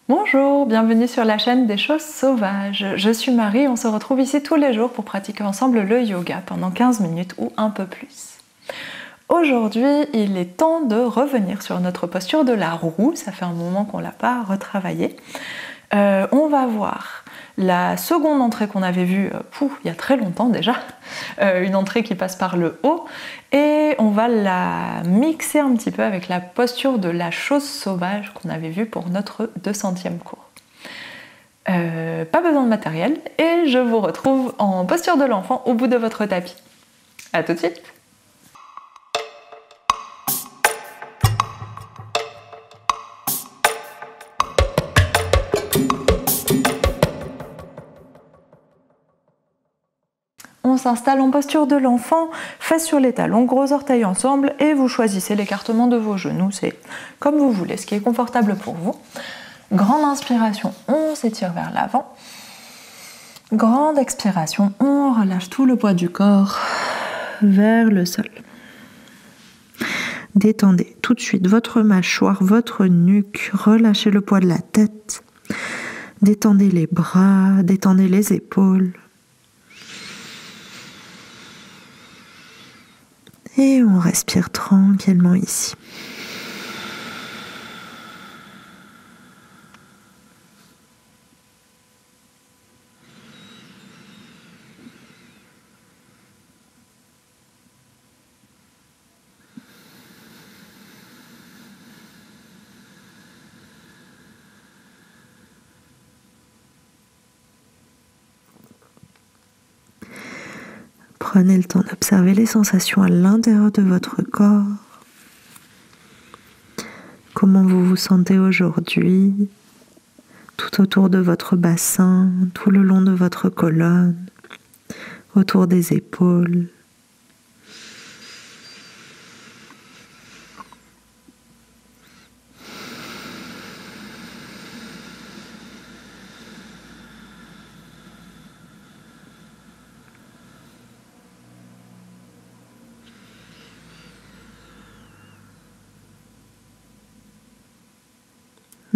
Bonjour, bienvenue sur la chaîne des choses sauvages. Je suis Marie, on se retrouve ici tous les jours pour pratiquer ensemble le yoga pendant 15 minutes ou un peu plus. Aujourd'hui, il est temps de revenir sur notre posture de la roue, ça fait un moment qu'on ne l'a pas retravaillé. On va voir la seconde entrée qu'on avait vue il y a très longtemps déjà, une entrée qui passe par le haut, et on va la mixer un petit peu avec la posture de la chose sauvage qu'on avait vue pour notre 200e cours. Pas besoin de matériel, et je vous retrouve en posture de l'enfant au bout de votre tapis. A tout de suite! On s'installe en posture de l'enfant, fesses sur les talons, gros orteils ensemble, et vous choisissez l'écartement de vos genoux, c'est comme vous voulez, ce qui est confortable pour vous. Grande inspiration, on s'étire vers l'avant. Grande expiration, on relâche tout le poids du corps vers le sol. Détendez tout de suite votre mâchoire, votre nuque, relâchez le poids de la tête. Détendez les bras, détendez les épaules. Et on respire tranquillement ici. Prenez le temps d'observer les sensations à l'intérieur de votre corps. Comment vous vous sentez aujourd'hui, tout autour de votre bassin, tout le long de votre colonne, autour des épaules.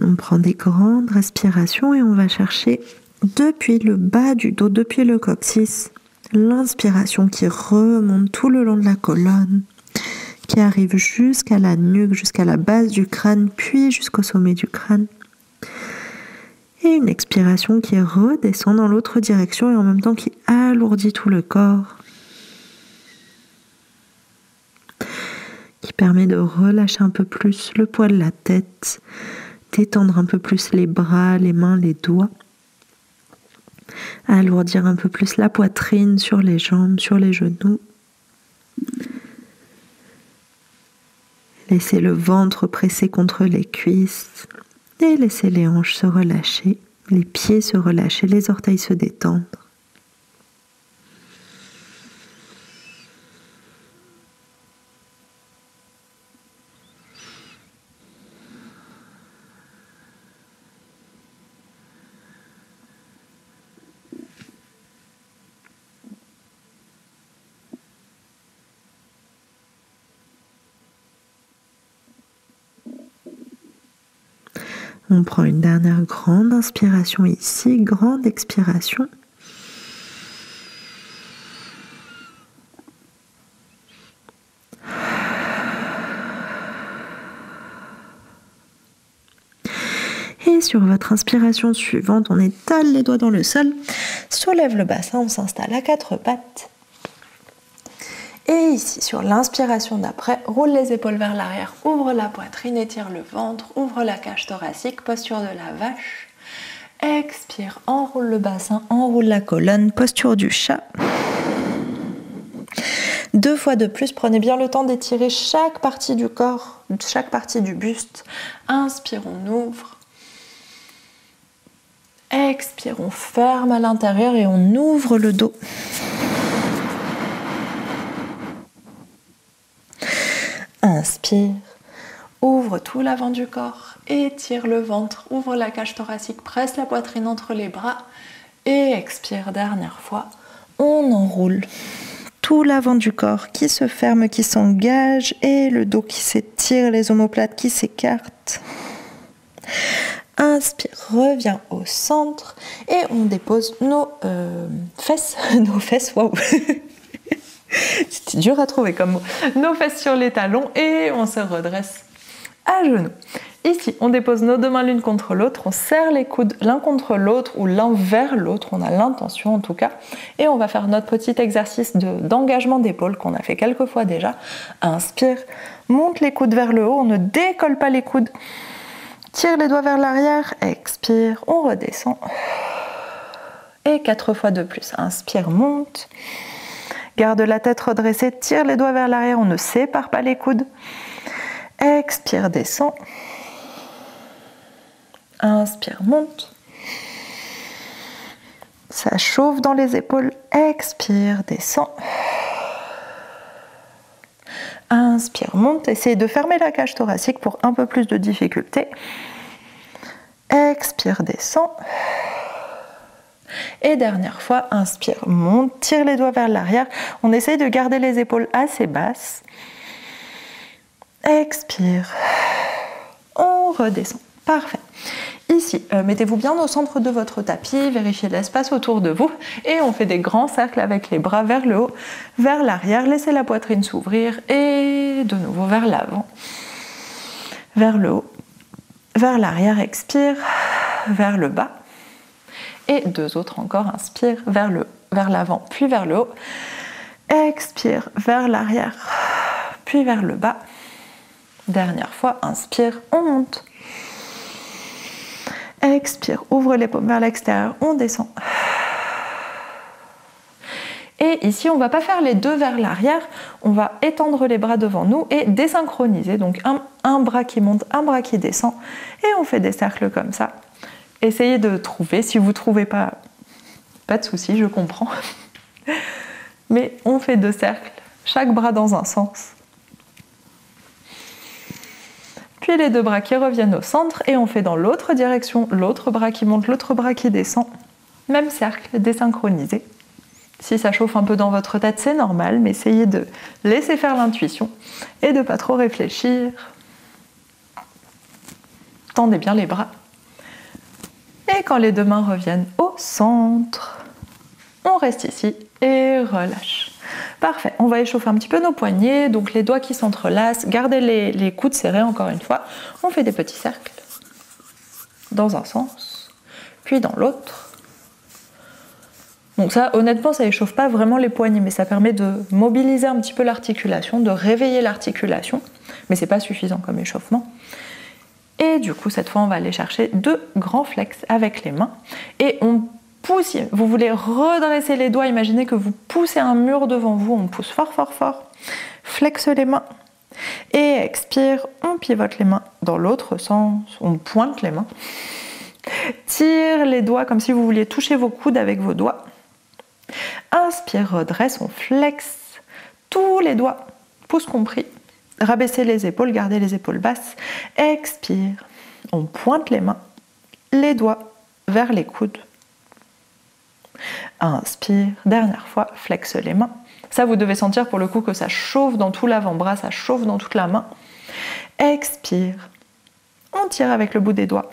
On prend des grandes respirations et on va chercher depuis le bas du dos, depuis le coccyx, l'inspiration qui remonte tout le long de la colonne, qui arrive jusqu'à la nuque, jusqu'à la base du crâne, puis jusqu'au sommet du crâne. Et une expiration qui redescend dans l'autre direction et en même temps qui alourdit tout le corps, qui permet de relâcher un peu plus le poids de la tête, d'étendre un peu plus les bras, les mains, les doigts, alourdir un peu plus la poitrine sur les jambes, sur les genoux. Laissez le ventre presser contre les cuisses et laissez les hanches se relâcher, les pieds se relâcher, les orteils se détendre. On prend une dernière grande inspiration ici, grande expiration. Et sur votre inspiration suivante, on étale les doigts dans le sol, soulève le bassin, on s'installe à quatre pattes. Et ici, sur l'inspiration d'après, roule les épaules vers l'arrière, ouvre la poitrine, étire le ventre, ouvre la cage thoracique, posture de la vache. Expire, enroule le bassin, enroule la colonne, posture du chat. 2 fois de plus, prenez bien le temps d'étirer chaque partie du corps, chaque partie du buste. Inspire, on ouvre. Expire, on ferme à l'intérieur et on ouvre le dos. Inspire, ouvre tout l'avant du corps, étire le ventre, ouvre la cage thoracique, presse la poitrine entre les bras et expire, dernière fois, on enroule tout l'avant du corps qui se ferme, qui s'engage et le dos qui s'étire, les omoplates qui s'écartent. Inspire, reviens au centre et on dépose nos fesses, waouh. C'était dur à trouver comme mot. Nos fesses sur les talons et on se redresse à genoux. Ici, on dépose nos deux mains l'une contre l'autre, on serre les coudes l'un contre l'autre ou l'un vers l'autre, on a l'intention en tout cas, et on va faire notre petit exercice d'engagement d'épaule qu'on a fait quelques fois déjà. Inspire, monte les coudes vers le haut, on ne décolle pas les coudes, tire les doigts vers l'arrière, expire, on redescend, et 4 fois de plus. Inspire, monte, garde la tête redressée, tire les doigts vers l'arrière, on ne sépare pas les coudes, expire, descend. Inspire, monte. Ça chauffe dans les épaules. Expire, descend. Inspire, monte. Essayez de fermer la cage thoracique pour un peu plus de difficulté. Expire, descend. Et dernière fois, inspire, monte. Tire les doigts vers l'arrière. On essaye de garder les épaules assez basses. Expire. On redescend. Parfait. Ici, mettez-vous bien au centre de votre tapis, vérifiez l'espace autour de vous et on fait des grands cercles avec les bras vers le haut, vers l'arrière, laissez la poitrine s'ouvrir et de nouveau vers l'avant, vers le haut, vers l'arrière, expire, vers le bas et 2 autres encore, inspire, vers l'avant, puis vers le haut, expire, vers l'arrière, puis vers le bas, dernière fois, inspire, on monte. Expire, ouvre les paumes vers l'extérieur, on descend. Et ici, on ne va pas faire les deux vers l'arrière, on va étendre les bras devant nous et désynchroniser. Donc un bras qui monte, un bras qui descend. Et on fait des cercles comme ça. Essayez de trouver, si vous ne trouvez pas, pas de souci, je comprends. Mais on fait 2 cercles, chaque bras dans un sens. Puis les 2 bras qui reviennent au centre et on fait dans l'autre direction, l'autre bras qui monte, l'autre bras qui descend. Même cercle, désynchronisé. Si ça chauffe un peu dans votre tête, c'est normal, mais essayez de laisser faire l'intuition et de ne pas trop réfléchir. Tendez bien les bras. Et quand les 2 mains reviennent au centre, on reste ici et relâche. Parfait, on va échauffer un petit peu nos poignets, donc les doigts qui s'entrelacent, gardez les coudes serrés encore une fois. On fait des petits cercles dans un sens, puis dans l'autre. Donc ça, honnêtement, ça échauffe pas vraiment les poignets, mais ça permet de mobiliser un petit peu l'articulation, de réveiller l'articulation, mais c'est pas suffisant comme échauffement. Et du coup, cette fois, on va aller chercher 2 grands flex avec les mains et on pousse, vous voulez redresser les doigts, imaginez que vous poussez un mur devant vous, on pousse fort fort fort, flexe les mains et expire, on pivote les mains dans l'autre sens, on pointe les mains, tire les doigts comme si vous vouliez toucher vos coudes avec vos doigts, inspire, redresse, on flexe tous les doigts, pouce compris, rabaissez les épaules, gardez les épaules basses, expire, on pointe les mains, les doigts vers les coudes. Inspire, dernière fois, flexe les mains. Ça, vous devez sentir pour le coup que ça chauffe dans tout l'avant-bras, ça chauffe dans toute la main. Expire, on tire avec le bout des doigts.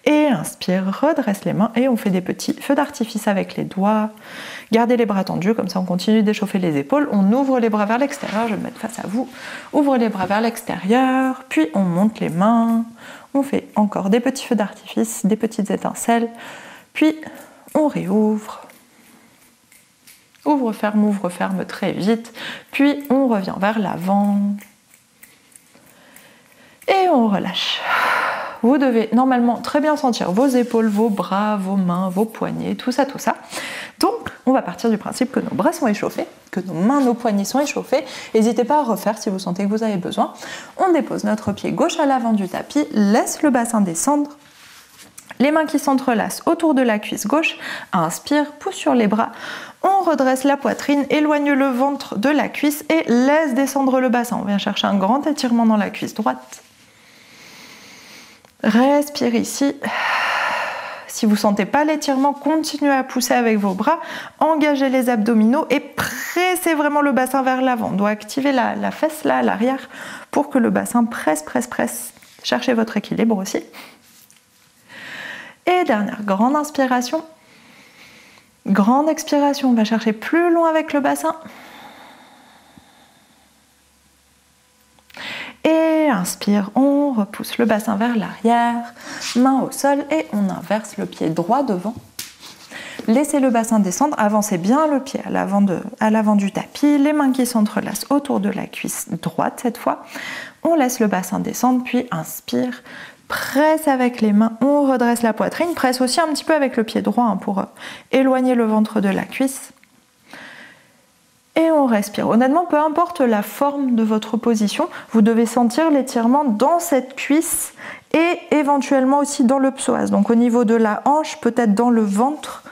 Et inspire, redresse les mains et on fait des petits feux d'artifice avec les doigts. Gardez les bras tendus, comme ça on continue d'échauffer les épaules. On ouvre les bras vers l'extérieur, je vais me mettre face à vous. Ouvre les bras vers l'extérieur, puis on monte les mains. On fait encore des petits feux d'artifice, des petites étincelles. Puis on réouvre. Ouvre, ferme très vite. Puis on revient vers l'avant. Et on relâche. Vous devez normalement très bien sentir vos épaules, vos bras, vos mains, vos poignets, tout ça. Donc, on va partir du principe que nos bras sont échauffés, que nos mains, nos poignets sont échauffés. N'hésitez pas à refaire si vous sentez que vous avez besoin. On dépose notre pied gauche à l'avant du tapis, laisse le bassin descendre. Les mains qui s'entrelacent autour de la cuisse gauche. Inspire, pousse sur les bras. On redresse la poitrine, éloigne le ventre de la cuisse et laisse descendre le bassin. On vient chercher un grand étirement dans la cuisse droite. Respire ici. Si vous ne sentez pas l'étirement, continuez à pousser avec vos bras. Engagez les abdominaux et pressez vraiment le bassin vers l'avant. On doit activer la fesse là à l'arrière pour que le bassin presse. cherchez votre équilibre aussi. Et dernière grande inspiration. Grande expiration, on va chercher plus loin avec le bassin. Et inspire, on repousse le bassin vers l'arrière, main au sol et on inverse le pied droit devant. Laissez le bassin descendre, avancez bien le pied à l'avant du tapis, les mains qui s'entrelacent autour de la cuisse droite cette fois. On laisse le bassin descendre, puis inspire, presse avec les mains, on redresse la poitrine, presse aussi un petit peu avec le pied droit pour éloigner le ventre de la cuisse. Et on respire. Honnêtement, peu importe la forme de votre position, vous devez sentir l'étirement dans cette cuisse et éventuellement aussi dans le psoas. Donc au niveau de la hanche, peut-être dans le ventre.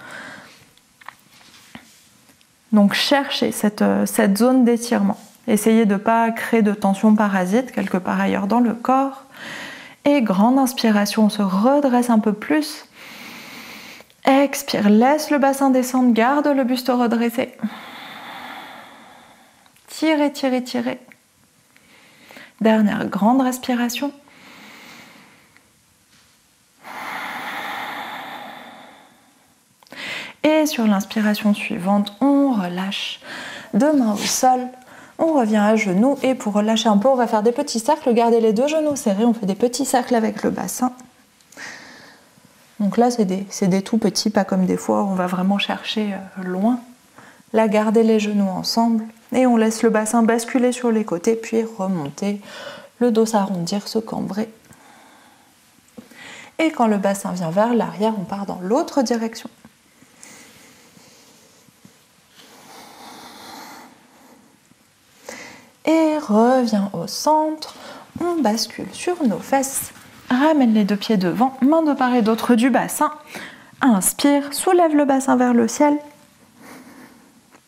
Donc cherchez cette zone d'étirement. Essayez de ne pas créer de tension parasite quelque part ailleurs dans le corps. Et grande inspiration, on se redresse un peu plus. Expire, laisse le bassin descendre, garde le buste redressé. Tirez, tirez, tirez. Dernière grande respiration. Et sur l'inspiration suivante, on relâche. Deux mains au sol, on revient à genoux. Et pour relâcher un peu, on va faire des petits cercles. Gardez les deux genoux serrés, on fait des petits cercles avec le bassin. Donc là, c'est des tout petits, pas comme des fois où on va vraiment chercher loin. Là, gardez les genoux ensemble. Et on laisse le bassin basculer sur les côtés, puis remonter, le dos s'arrondir, se cambrer. Et quand le bassin vient vers l'arrière, on part dans l'autre direction. Et revient au centre, on bascule sur nos fesses, ramène les deux pieds devant, main de part et d'autre du bassin. Inspire, soulève le bassin vers le ciel.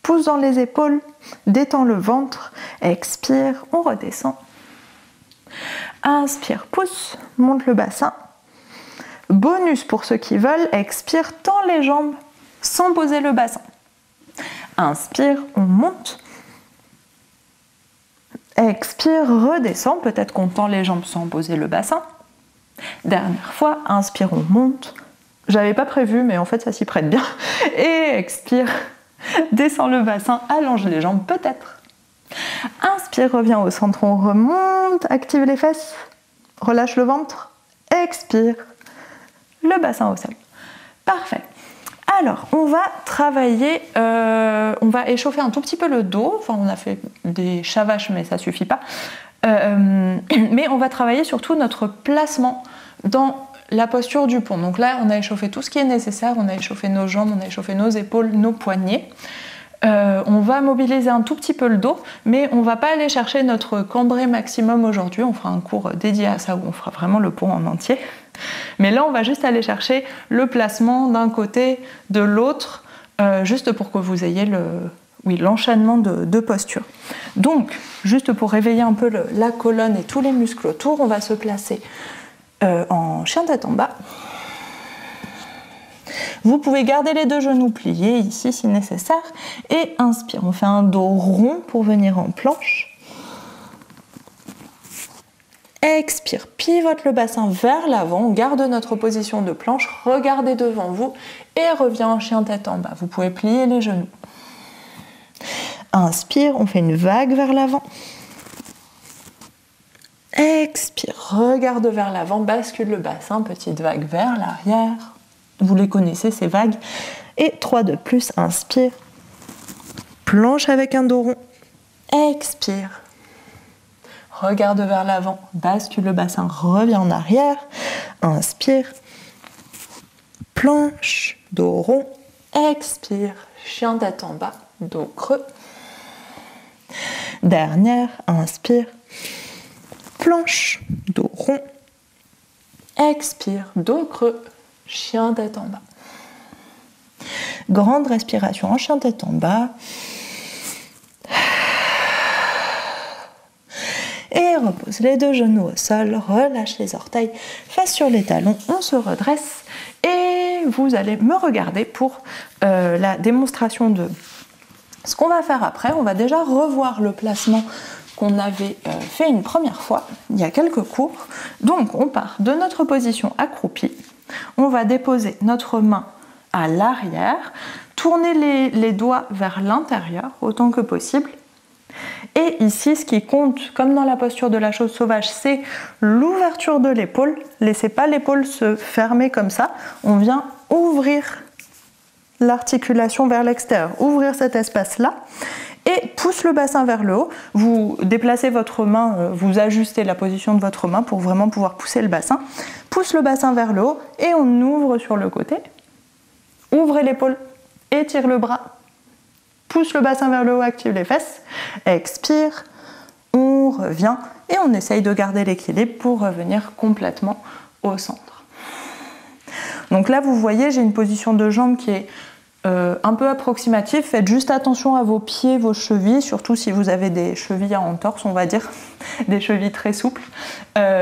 Pousse dans les épaules, détend le ventre, expire, on redescend. Inspire, pousse, monte le bassin. Bonus pour ceux qui veulent, expire, tend les jambes sans poser le bassin. Inspire, on monte. Expire, redescend, peut-être qu'on tend les jambes sans poser le bassin. Dernière fois, inspire, on monte. J'avais pas prévu, mais en fait ça s'y prête bien. Et expire. Descends le bassin, allonge les jambes peut-être. Inspire, reviens au centre, on remonte, active les fesses, relâche le ventre, expire, le bassin au sol. Parfait. Alors, on va travailler, on va échauffer un tout petit peu le dos. Enfin, on a fait des chavaches, mais ça suffit pas. Mais on va travailler surtout notre placement dans la posture du pont. Donc là, on a échauffé tout ce qui est nécessaire. On a échauffé nos jambes, on a échauffé nos épaules, nos poignets. On va mobiliser un tout petit peu le dos, mais on va pas aller chercher notre cambré maximum aujourd'hui. On fera un cours dédié à ça où on fera vraiment le pont en entier. Mais là, on va juste aller chercher le placement d'un côté, de l'autre, juste pour que vous ayez l'enchaînement de posture. Donc, juste pour réveiller un peu la colonne et tous les muscles autour, on va se placer en chien tête en bas. Vous pouvez garder les deux genoux pliés ici si nécessaire. Et inspire, on fait un dos rond pour venir en planche. Expire, pivote le bassin vers l'avant, on garde notre position de planche, regardez devant vous et reviens en chien tête en bas. Vous pouvez plier les genoux. Inspire, on fait une vague vers l'avant. Expire, regarde vers l'avant, bascule le bassin, petite vague vers l'arrière. Vous les connaissez ces vagues. Et 3 de plus, inspire. Planche avec un dos rond. Expire. Regarde vers l'avant, bascule le bassin, reviens en arrière. Inspire. Planche, dos rond. Expire. Chien tête en bas, dos creux. Dernière, inspire. Planche, dos rond. Expire, dos creux. Chien tête en bas. Grande respiration en chien tête en bas. Et repose les deux genoux au sol, relâche les orteils, face sur les talons, on se redresse et vous allez me regarder pour la démonstration de ce qu'on va faire après. On va déjà revoir le placement qu'on avait fait une première fois, il y a quelques cours. Donc on part de notre position accroupie, on va déposer notre main à l'arrière, tourner les doigts vers l'intérieur autant que possible. Et ici, ce qui compte, comme dans la posture de la chose sauvage, c'est l'ouverture de l'épaule. Laissez pas l'épaule se fermer comme ça. On vient ouvrir l'articulation vers l'extérieur, ouvrir cet espace-là et pousse le bassin vers le haut. Vous déplacez votre main, vous ajustez la position de votre main pour vraiment pouvoir pousser le bassin. Pousse le bassin vers le haut et on ouvre sur le côté. Ouvrez l'épaule, étire le bras. Pousse le bassin vers le haut, active les fesses, expire, on revient et on essaye de garder l'équilibre pour revenir complètement au centre. Donc là, vous voyez, j'ai une position de jambe qui est un peu approximative. Faites juste attention à vos pieds, vos chevilles, surtout si vous avez des chevilles en entorse, on va dire, des chevilles très souples.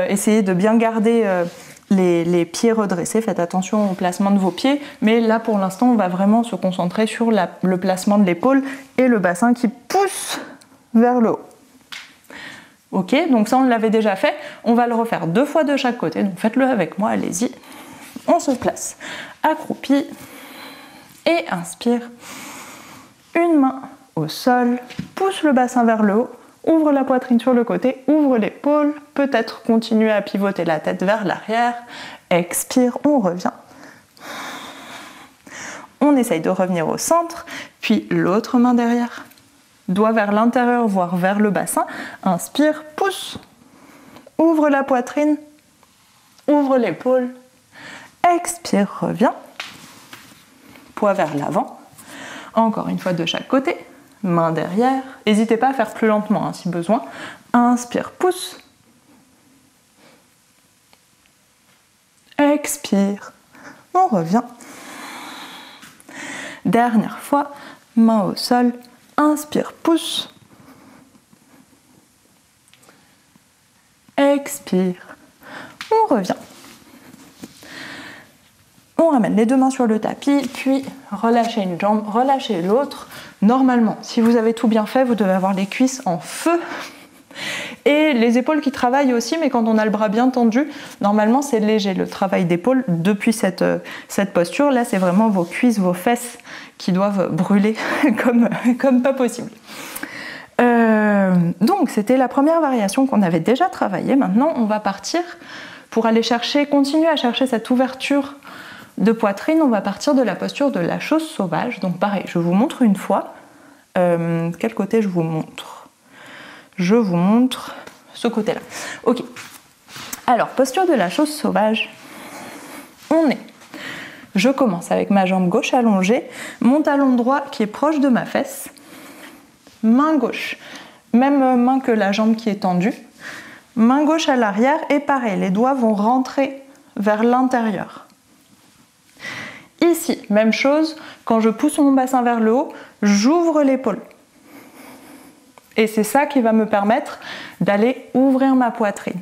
Essayez de bien garder les pieds redressés, faites attention au placement de vos pieds, mais là pour l'instant on va vraiment se concentrer sur le placement de l'épaule et le bassin qui pousse vers le haut. Ok, donc ça on l'avait déjà fait, on va le refaire 2 fois de chaque côté, donc faites-le avec moi, allez-y. On se place accroupi et inspire, une main au sol, pousse le bassin vers le haut, ouvre la poitrine sur le côté, ouvre l'épaule, peut-être continuer à pivoter la tête vers l'arrière, expire, on revient. On essaye de revenir au centre, puis l'autre main derrière, doigt vers l'intérieur, voire vers le bassin, inspire, pousse, ouvre la poitrine, ouvre l'épaule, expire, revient, poids vers l'avant, encore une fois de chaque côté. Main derrière, n'hésitez pas à faire plus lentement si besoin. Inspire, pousse. Expire, on revient. Dernière fois, main au sol, inspire, pousse. Expire, on revient. On ramène les 2 mains sur le tapis, puis relâchez une jambe, relâchez l'autre. Normalement, si vous avez tout bien fait, vous devez avoir les cuisses en feu et les épaules qui travaillent aussi, mais quand on a le bras bien tendu, normalement c'est léger le travail d'épaule depuis cette posture. Là, c'est vraiment vos cuisses, vos fesses qui doivent brûler comme pas possible. Donc, c'était la première variation qu'on avait déjà travaillée. Maintenant, on va partir pour aller continuer à chercher cette ouverture de poitrine. On va partir de la posture de la chose sauvage. Donc pareil, je vous montre une fois. Quel côté je vous montre? Je vous montre ce côté-là. Ok. Alors, posture de la chose sauvage. Je commence avec ma jambe gauche allongée, mon talon droit qui est proche de ma fesse, main gauche, même main que la jambe qui est tendue, main gauche à l'arrière et pareil, les doigts vont rentrer vers l'intérieur. Ici, même chose, quand je pousse mon bassin vers le haut, j'ouvre l'épaule. Et c'est ça qui va me permettre d'aller ouvrir ma poitrine.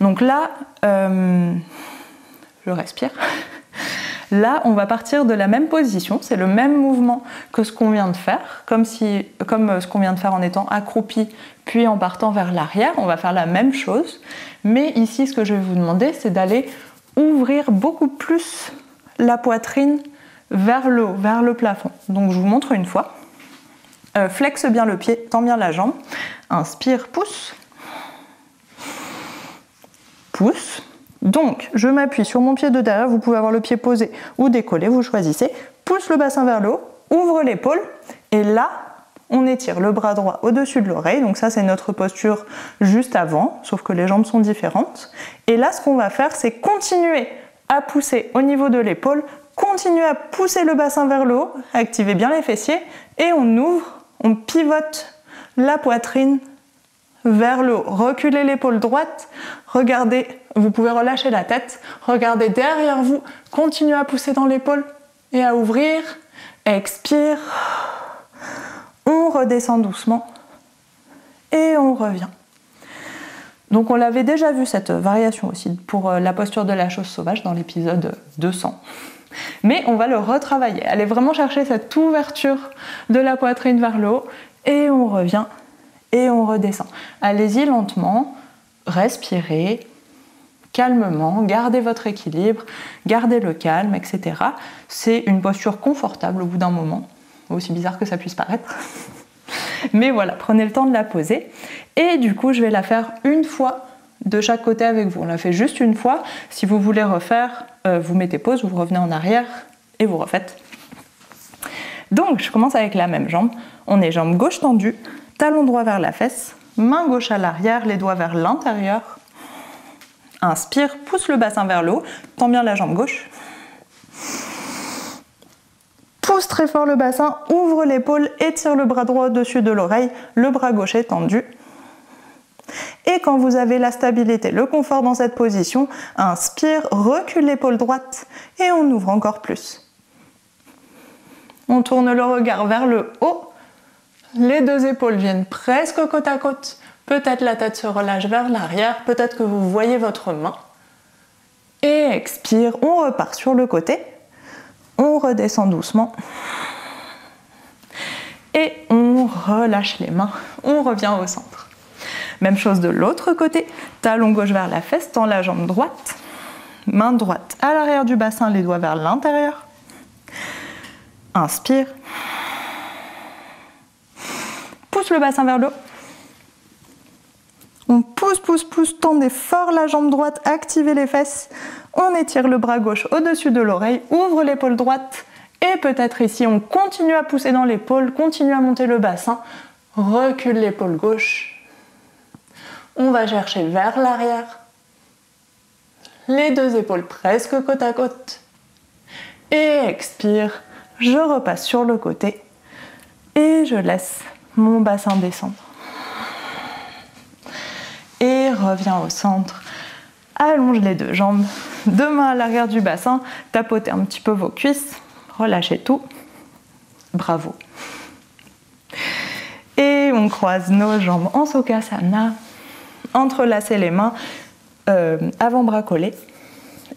Donc là, je respire. Là, on va partir de la même position, c'est le même mouvement que ce qu'on vient de faire, comme ce qu'on vient de faire en étant accroupi, puis en partant vers l'arrière, on va faire la même chose. Mais ici, ce que je vais vous demander, c'est d'aller ouvrir beaucoup plus la poitrine vers le haut, vers le plafond. Donc je vous montre une fois. Flexe bien le pied, tends bien la jambe. Inspire, pousse. Pousse. Donc je m'appuie sur mon pied de derrière, vous pouvez avoir le pied posé ou décollé, vous choisissez. Pousse le bassin vers le haut, ouvre l'épaule et là, on étire le bras droit au-dessus de l'oreille. Donc ça, c'est notre posture juste avant, sauf que les jambes sont différentes. Et là, ce qu'on va faire, c'est continuer à pousser au niveau de l'épaule, continuez à pousser le bassin vers le haut, activez bien les fessiers et on ouvre, on pivote la poitrine vers le haut. Reculez l'épaule droite, regardez, vous pouvez relâcher la tête, regardez derrière vous, continuez à pousser dans l'épaule et à ouvrir, expire, on redescend doucement et on revient. Donc on l'avait déjà vu cette variation aussi pour la posture de la chose sauvage dans l'épisode 200. Mais on va le retravailler. Allez vraiment chercher cette ouverture de la poitrine vers le haut et on revient et on redescend. Allez-y lentement, respirez calmement, gardez votre équilibre, gardez le calme, etc. C'est une posture confortable au bout d'un moment, aussi bizarre que ça puisse paraître. Mais voilà, prenez le temps de la poser. Et du coup, je vais la faire une fois de chaque côté avec vous. On la fait juste une fois. Si vous voulez refaire, vous mettez pause, vous revenez en arrière et vous refaites. Donc, je commence avec la même jambe. On est jambe gauche tendue, talon droit vers la fesse, main gauche à l'arrière, les doigts vers l'intérieur. Inspire, pousse le bassin vers le haut, tends bien la jambe gauche. Pousse très fort le bassin, ouvre l'épaule, étire le bras droit au-dessus de l'oreille, le bras gauche est tendu. Et quand vous avez la stabilité, le confort dans cette position, inspire, recule l'épaule droite et on ouvre encore plus. On tourne le regard vers le haut, les deux épaules viennent presque côte à côte. Peut-être la tête se relâche vers l'arrière, peut-être que vous voyez votre main. Et expire, on repart sur le côté, on redescend doucement. Et on relâche les mains, on revient au centre. Même chose de l'autre côté, talon gauche vers la fesse, tend la jambe droite, main droite à l'arrière du bassin, les doigts vers l'intérieur. Inspire. Pousse le bassin vers le haut. On pousse, pousse, pousse, tendez fort la jambe droite, activez les fesses. On étire le bras gauche au-dessus de l'oreille, ouvre l'épaule droite. Et peut-être ici, on continue à pousser dans l'épaule, continue à monter le bassin. Recule l'épaule gauche. On va chercher vers l'arrière. Les deux épaules presque côte à côte. Et expire. Je repasse sur le côté. Et je laisse mon bassin descendre. Et reviens au centre. Allonge les deux jambes. Deux mains à l'arrière du bassin. Tapotez un petit peu vos cuisses. Relâchez tout. Bravo. Et on croise nos jambes en Sukhasana. Entrelacez les mains, avant-bras collés.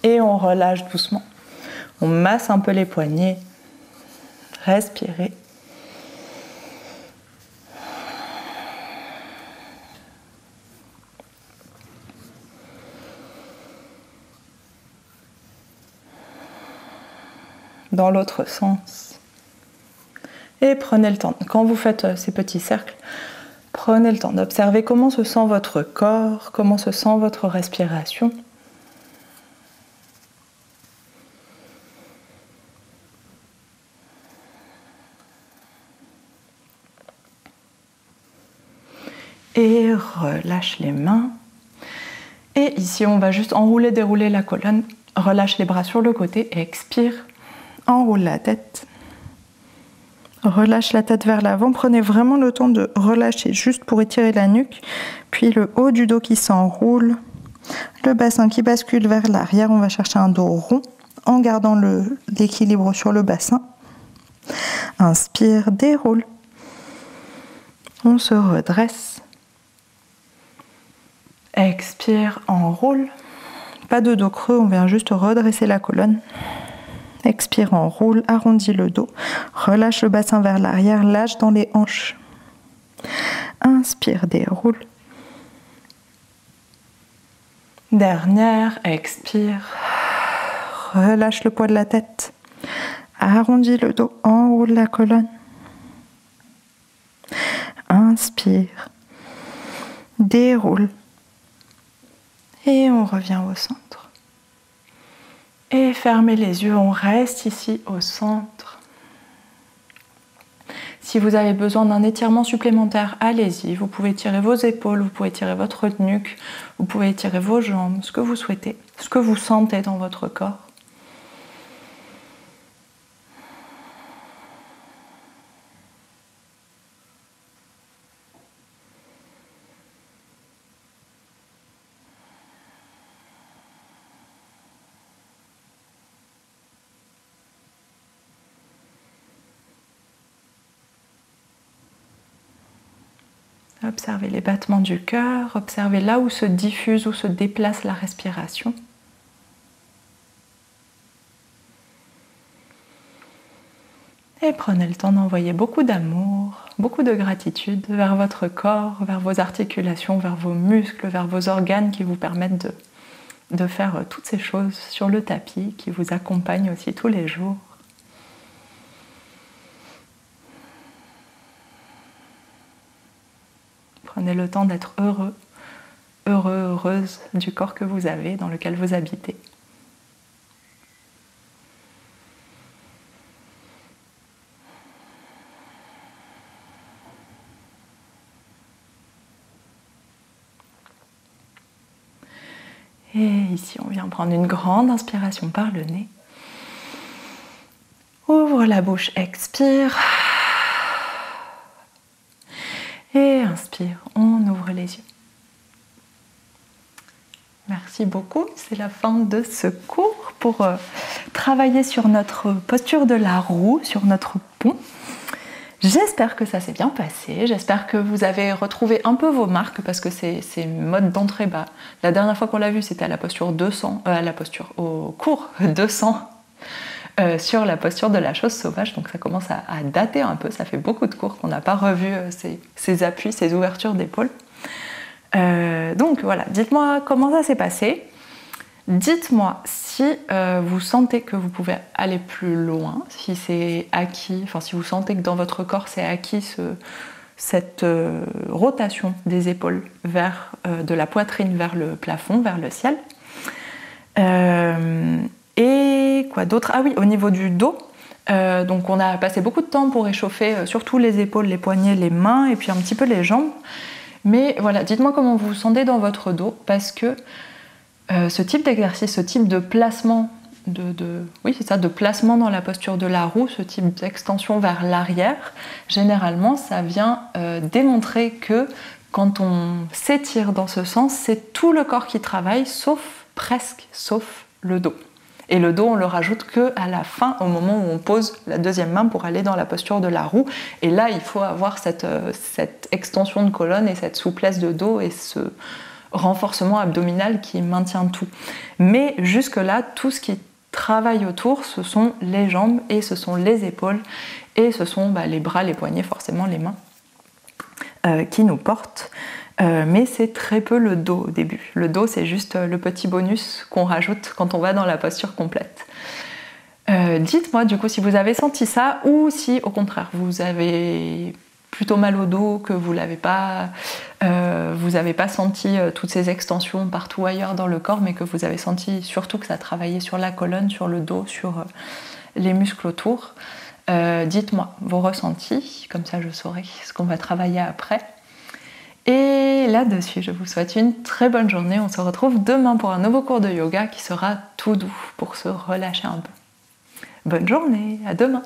Et on relâche doucement. On masse un peu les poignets. Respirez. Dans l'autre sens. Et prenez le temps, quand vous faites ces petits cercles, prenez le temps d'observer comment se sent votre corps, comment se sent votre respiration. Et relâche les mains. Et ici, on va juste enrouler, dérouler la colonne. Relâche les bras sur le côté et expire. Enroule la tête. Relâche la tête vers l'avant. Prenez vraiment le temps de relâcher juste pour étirer la nuque. Puis le haut du dos qui s'enroule. Le bassin qui bascule vers l'arrière. On va chercher un dos rond en gardant l'équilibre sur le bassin. Inspire, déroule. On se redresse. Expire, enroule. Pas de dos creux, on vient juste redresser la colonne. Expire, enroule, arrondis le dos. Relâche le bassin vers l'arrière, lâche dans les hanches. Inspire, déroule. Dernière, expire. Relâche le poids de la tête. Arrondis le dos, enroule la colonne. Inspire. Déroule. Et on revient au centre. Et fermez les yeux, on reste ici au centre. Si vous avez besoin d'un étirement supplémentaire, allez-y. Vous pouvez étirer vos épaules, vous pouvez étirer votre nuque, vous pouvez étirer vos jambes, ce que vous souhaitez, ce que vous sentez dans votre corps. Observez les battements du cœur, observez là où se diffuse, où se déplace la respiration. Et prenez le temps d'envoyer beaucoup d'amour, beaucoup de gratitude vers votre corps, vers vos articulations, vers vos muscles, vers vos organes qui vous permettent de faire toutes ces choses sur le tapis, qui vous accompagnent aussi tous les jours. Prenez le temps d'être heureux, heureuse du corps que vous avez, dans lequel vous habitez. Et ici, on vient prendre une grande inspiration par le nez. Ouvre la bouche, expire. Et inspire, on ouvre les yeux. Merci beaucoup, c'est la fin de ce cours pour travailler sur notre posture de la roue, sur notre pont. J'espère que ça s'est bien passé, j'espère que vous avez retrouvé un peu vos marques parce que c'est mode d'entrée. La dernière fois qu'on l'a vu, c'était à la posture 200, au cours 200 sur la posture de la chose sauvage, donc ça commence à dater un peu, ça fait beaucoup de cours qu'on n'a pas revu ces appuis, ces ouvertures d'épaule. Donc voilà, dites-moi comment ça s'est passé. Dites-moi si vous sentez que vous pouvez aller plus loin, si c'est acquis, enfin si vous sentez que dans votre corps c'est acquis cette rotation des épaules de la poitrine vers le plafond, vers le ciel. Et quoi d'autre? Ah oui, au niveau du dos, donc on a passé beaucoup de temps pour réchauffer surtout les épaules, les poignets, les mains et puis un petit peu les jambes. Mais voilà, dites-moi comment vous vous sentez dans votre dos parce que ce type d'exercice, ce type de placement, de placement dans la posture de la roue, ce type d'extension vers l'arrière, généralement ça vient démontrer que quand on s'étire dans ce sens, c'est tout le corps qui travaille, presque sauf le dos. Et le dos, on le rajoute qu'à la fin, au moment où on pose la deuxième main pour aller dans la posture de la roue. Et là, il faut avoir cette extension de colonne et cette souplesse de dos et ce renforcement abdominal qui maintient tout. Mais jusque-là, tout ce qui travaille autour, ce sont les jambes et ce sont les épaules et ce sont les bras, les poignets, forcément les mains qui nous portent. Mais c'est très peu le dos au début. Le dos, c'est juste le petit bonus qu'on rajoute quand on va dans la posture complète. Dites-moi du coup si vous avez senti ça ou si au contraire vous avez plutôt mal au dos, que vous n'avez pas senti toutes ces extensions partout ailleurs dans le corps, mais que vous avez senti surtout que ça travaillait sur la colonne, sur le dos, sur les muscles autour. Dites-moi vos ressentis, comme ça je saurai ce qu'on va travailler après. Et là-dessus, je vous souhaite une très bonne journée. On se retrouve demain pour un nouveau cours de yoga qui sera tout doux pour se relâcher un peu. Bonne journée, à demain!